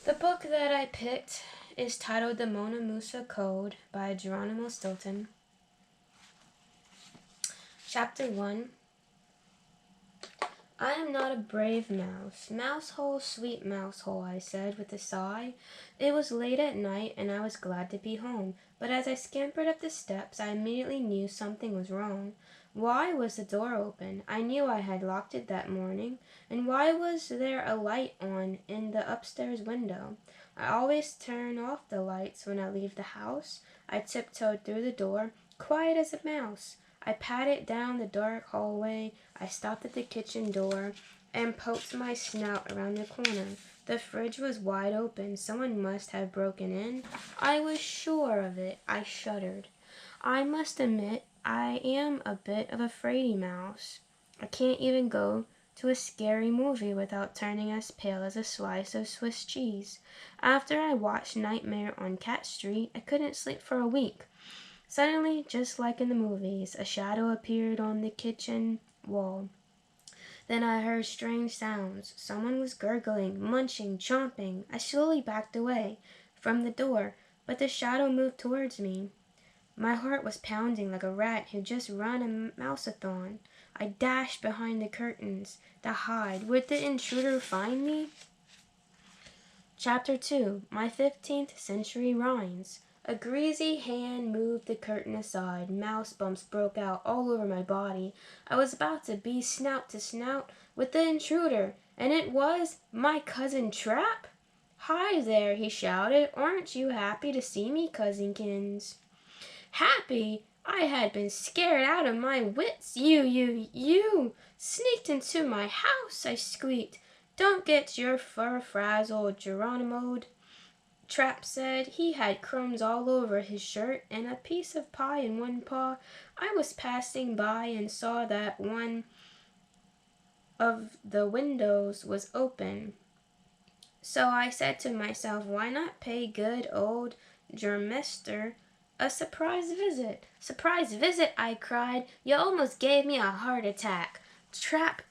The book that I picked is titled The Mona Musa Code by Geronimo Stilton. Chapter 1. I am not a brave mouse. Mouse hole, sweet mouse hole, I said with a sigh. It was late at night, and I was glad to be home. But as I scampered up the steps, I immediately knew something was wrong. Why was the door open? I knew I had locked it that morning. And why was there a light on in the upstairs window? I always turn off the lights when I leave the house. I tiptoed through the door, quiet as a mouse. I padded down the dark hallway. I stopped at the kitchen door and poked my snout around the corner. The fridge was wide open. Someone must have broken in. I was sure of it. I shuddered. I must admit, I am a bit of a fraidy mouse. I can't even go to a scary movie without turning as pale as a slice of Swiss cheese. After I watched Nightmare on Cat Street, I couldn't sleep for a week. Suddenly, just like in the movies, a shadow appeared on the kitchen wall. Then I heard strange sounds. Someone was gurgling, munching, chomping. I slowly backed away from the door, but the shadow moved towards me. My heart was pounding like a rat who just run a mouseathon. I dashed behind the curtains to hide. Would the intruder find me? Chapter 2. My 15th Century Rhymes. A greasy hand moved the curtain aside. Mouse bumps broke out all over my body. I was about to be snout to snout with the intruder, and it was my cousin Trap. "Hi there," he shouted. "Aren't you happy to see me, Cousinkins?" Happy? I had been scared out of my wits. You sneaked into my house," I squeaked. "Don't get your fur frazzled, Geronimo," Trap said. He had crumbs all over his shirt and a piece of pie in one paw. I was passing by and saw that one of the windows was open. So I said to myself, why not pay good old Germester a surprise visit? "Surprise visit!" I cried. "You almost gave me a heart attack." Trap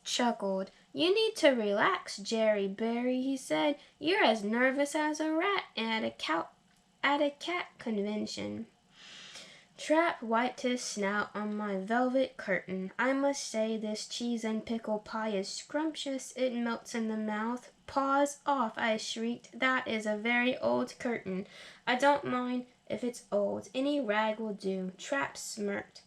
chuckled. "You need to relax, Jerry Berry," he said. "You're as nervous as a rat at a cat convention." Trap wiped his snout on my velvet curtain. "I must say this cheese and pickle pie is scrumptious. It melts in the mouth." "Paws off!" I shrieked. "That is a very old curtain." "I don't mind if it's old. Any rag will do." Trap smirked,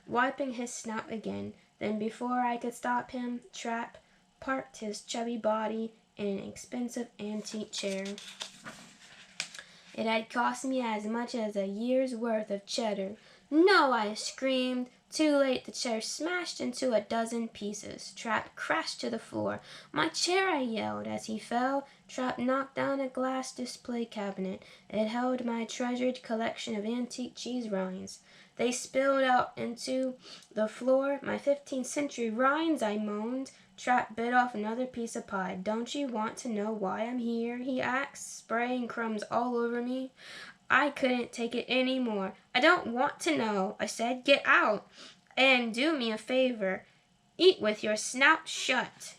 wiping his snout again. Then before I could stop him, Trap parked his chubby body in an expensive antique chair. It had cost me as much as a year's worth of cheddar. "No!" I screamed. Too late, the chair smashed into a dozen pieces. Trap crashed to the floor. "My chair!" I yelled. As he fell, Trap knocked down a glass display cabinet. It held my treasured collection of antique cheese rinds. They spilled out into the floor. "My 15th century rinds!" I moaned. Trap bit off another piece of pie. "Don't you want to know why I'm here?" he asked, spraying crumbs all over me. I couldn't take it any more. "I don't want to know," I said. "Get out. And do me a favor. Eat with your snout shut."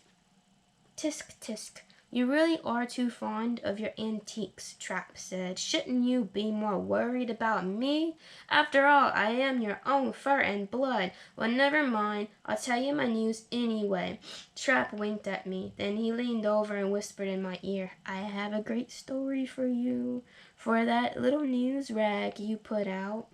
Tisk, tisk. "You really are too fond of your antiques," Trap said. "Shouldn't you be more worried about me? After all, I am your own fur and blood." "Well, never mind. I'll tell you my news anyway." Trap winked at me. Then he leaned over and whispered in my ear, "I have a great story for you. For that little news rag you put out."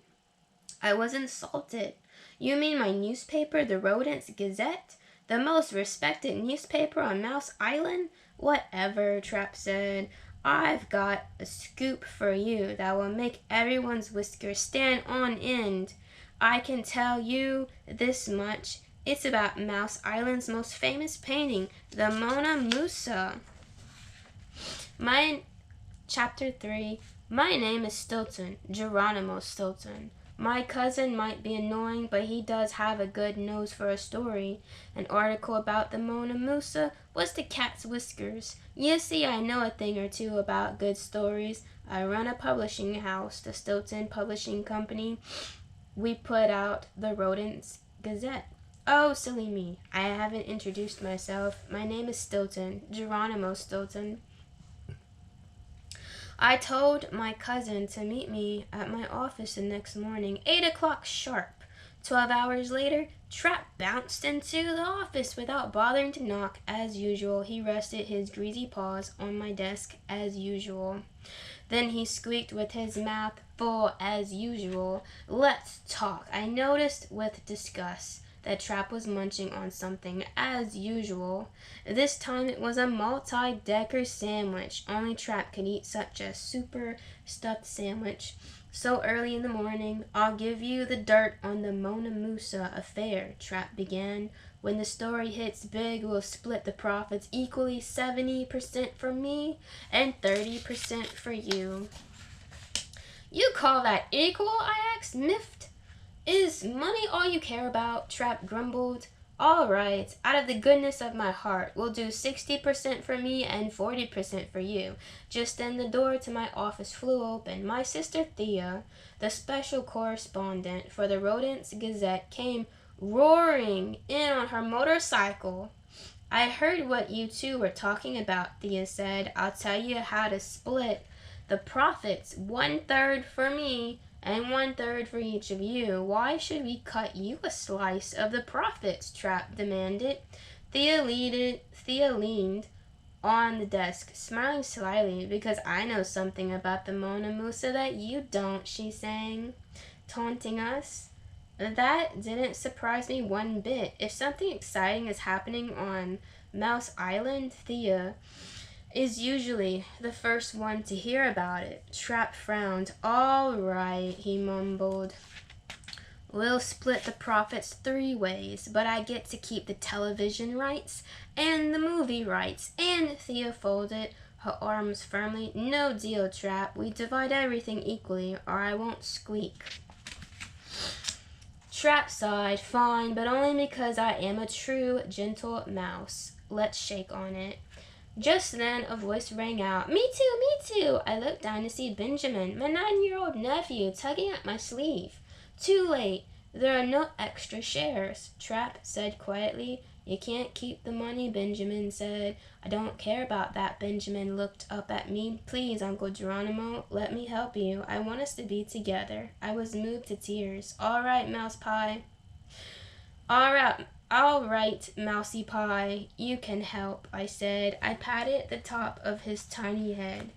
I was insulted. "You mean my newspaper, the Rodents Gazette? The most respected newspaper on Mouse Island?" "Whatever," Trap said. "I've got a scoop for you that will make everyone's whiskers stand on end. I can tell you this much. It's about Mouse Island's most famous painting, the Mona Musa." Chapter 3. My name is Stilton, Geronimo Stilton. My cousin might be annoying, but he does have a good nose for a story. An article about the Mona Musa was the cat's whiskers. You see, I know a thing or two about good stories. I run a publishing house, the Stilton Publishing Company. We put out the Rodents Gazette. Oh, silly me. I haven't introduced myself. My name is Stilton, Geronimo Stilton. I told my cousin to meet me at my office the next morning, 8 o'clock sharp. 12 hours later, Trap bounced into the office without bothering to knock. As usual, he rested his greasy paws on my desk as usual. Then he squeaked with his mouth full as usual. Let's talk. I noticed with disgust that Trap was munching on something as usual. This time it was a multi-decker sandwich. Only Trap could eat such a super stuffed sandwich so early in the morning. I'll give you the dirt on the Mona Musa affair, Trap began. When the story hits big, we'll split the profits equally, 70% for me and 30% for you. You call that equal? I asked, miffed. Is money all you care about? Trap grumbled. All right, out of the goodness of my heart, we'll do 60% for me and 40% for you. Just then the door to my office flew open. My sister Thea, the special correspondent for the Rodents Gazette, came roaring in on her motorcycle. I heard what you two were talking about, Thea said. I'll tell you how to split the profits. 1/3 for me and 1/3 for each of you. Why should we cut you a slice of the profits? Trap demanded. Thea leaned on the desk, smiling slyly. Because I know something about the Mona Musa that you don't, she sang, taunting us. That didn't surprise me one bit. If something exciting is happening on Mouse Island, Thea is usually the first one to hear about it. Trap frowned. All right, he mumbled. We'll split the profits 3 ways, but I get to keep the television rights and the movie rights. And Thea folded her arms firmly. No deal, Trap. We divide everything equally, or I won't squeak. Trap sighed. Fine, but only because I am a true gentle mouse. Let's shake on it. Just then a voice rang out. Me too, me too. I looked down to see Benjamin, my 9-year-old nephew, tugging at my sleeve. Too late. There are no extra shares, Trap said quietly. You can't keep the money, Benjamin said. I don't care about that. Benjamin looked up at me. Please, Uncle Geronimo, let me help you. I want us to be together. I was moved to tears. All right, Mouse Pie. All right, Mousy Pie, you can help, I said. I patted the top of his tiny head.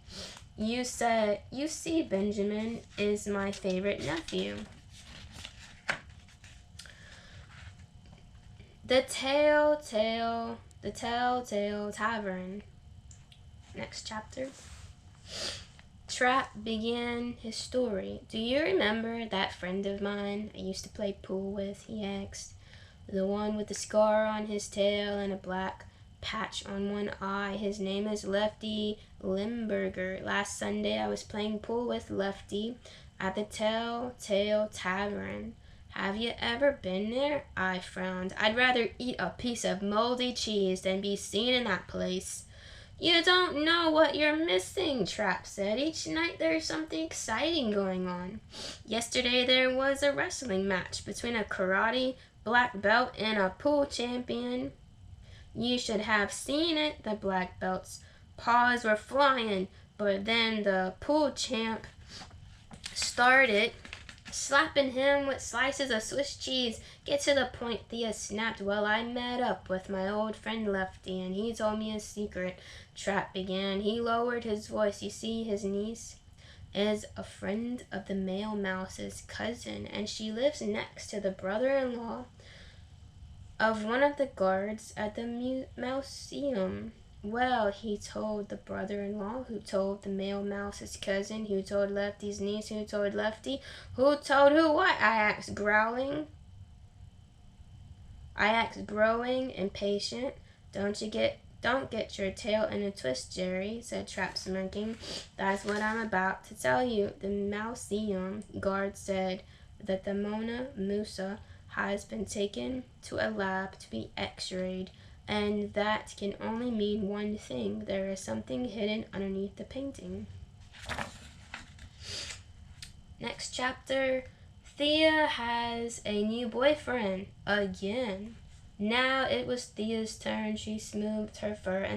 You see, Benjamin is my favorite nephew. The Telltale Tavern. Next chapter. Trap began his story. Do you remember that friend of mine I used to play pool with? He asked. The one with the scar on his tail and a black patch on one eye. His name is Lefty Limburger. Last Sunday I was playing pool with Lefty at the Telltale Tavern. Have you ever been there? I frowned. I'd rather eat a piece of moldy cheese than be seen in that place. You don't know what you're missing, Trap said. Each night there's something exciting going on. Yesterday there was a wrestling match between a karate black belt and a pool champion. You should have seen it. The black belt's paws were flying, but then the pool champ started slapping him with slices of Swiss cheese. Get to the point, Thea snapped. Well, I met up with my old friend Lefty, and he told me a secret, Trap began. He lowered his voice. You see, his niece is a friend of the male mouse's cousin, and she lives next to the brother-in-law of one of the guards at the Mouseum. Well, he told the brother-in-law, who told the male mouse's cousin, who told Lefty's niece, who told Lefty, who told who what? I asked, growling. I asked, growing impatient. Don't get your tail in a twist, Jerry, said Trap, smirking. That's what I'm about to tell you. The Mouseum guard said that the Mona Musa has been taken to a lab to be x-rayed. And that can only mean one thing. There is something hidden underneath the painting. Next chapter. Thea has a new boyfriend. Again. Now it was Thea's turn. She smoothed her fur and